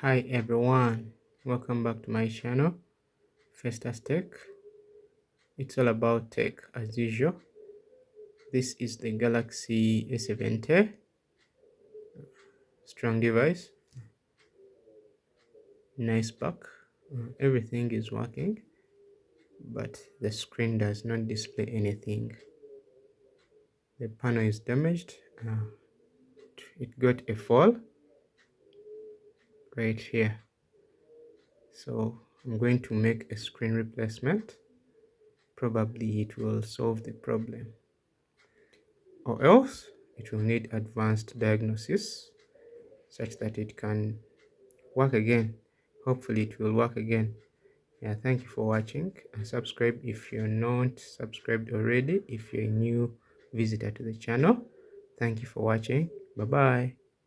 Hi everyone, welcome back to my channel Festus Tech. It's all about tech as usual. This is the Galaxy A70, strong device, nice pack. Everything is working, but the screen does not display anything. The panel is damaged. It got a fall right here, so I'm going to make a screen replacement. Probably it will solve the problem, or else it will need advanced diagnosis such that it can work again. Hopefully it will work again. Yeah, thank you for watching, and subscribe if you're not subscribed already, if you're a new visitor to the channel. Thank you for watching. Bye bye.